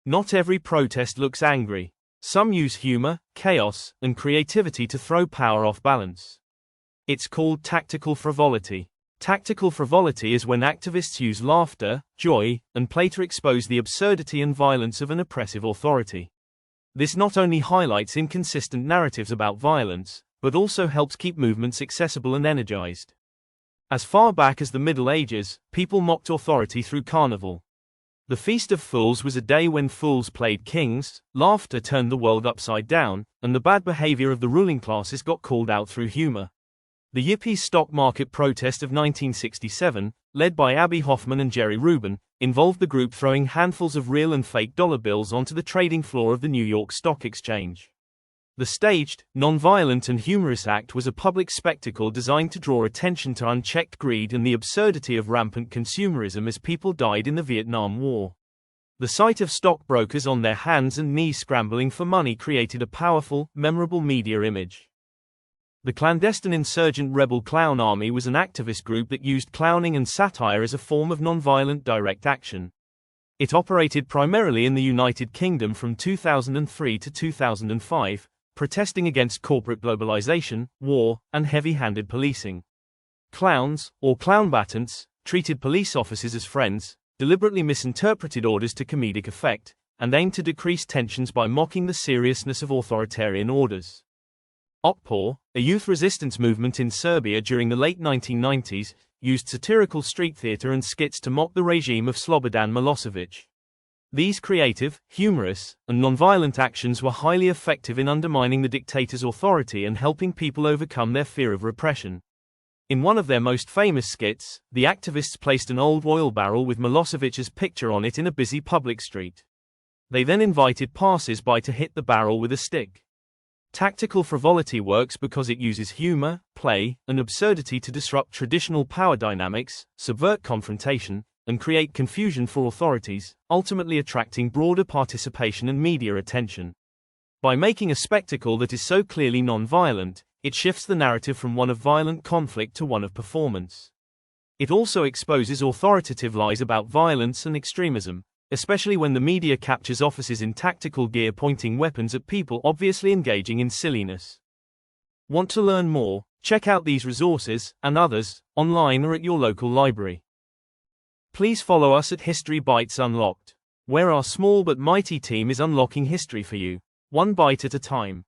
Not every protest looks angry. Some use humor, chaos, and creativity to throw power off balance. It's called tactical frivolity. Tactical frivolity is when activists use laughter, joy, and play to expose the absurdity and violence of an oppressive authority. This not only highlights inconsistent narratives about violence, but also helps keep movements accessible and energized. As far back as the Middle Ages, people mocked authority through carnival. The Feast of Fools was a day when fools played kings, laughter turned the world upside down, and the bad behavior of the ruling classes got called out through humor. The Yippee stock market protest of 1967, led by Abby Hoffman and Jerry Rubin, involved the group throwing handfuls of real and fake dollar bills onto the trading floor of the New York Stock Exchange. The staged, non-violent and humorous act was a public spectacle designed to draw attention to unchecked greed and the absurdity of rampant consumerism as people died in the Vietnam War. The sight of stockbrokers on their hands and knees scrambling for money created a powerful, memorable media image. The clandestine insurgent Rebel Clown Army was an activist group that used clowning and satire as a form of non-violent direct action. It operated primarily in the United Kingdom from 2003 to 2005, protesting against corporate globalization, war, and heavy-handed policing. Clowns, or clownbatants, treated police officers as friends, deliberately misinterpreted orders to comedic effect, and aimed to decrease tensions by mocking the seriousness of authoritarian orders. Otpor, a youth resistance movement in Serbia during the late 1990s, used satirical street theater and skits to mock the regime of Slobodan Milosevic. These creative, humorous, and nonviolent actions were highly effective in undermining the dictator's authority and helping people overcome their fear of repression. In one of their most famous skits, the activists placed an old oil barrel with Milosevic's picture on it in a busy public street. They then invited passers-by to hit the barrel with a stick. Tactical frivolity works because it uses humor, play, and absurdity to disrupt traditional power dynamics, subvert confrontation, and create confusion for authorities, ultimately attracting broader participation and media attention. By making a spectacle that is so clearly non-violent, it shifts the narrative from one of violent conflict to one of performance. It also exposes authoritative lies about violence and extremism, especially when the media captures officers in tactical gear pointing weapons at people obviously engaging in silliness. Want to learn more? Check out these resources, and others, online or at your local library. Please follow us at History Bites Unlocked, where our small but mighty team is unlocking history for you, one bite at a time.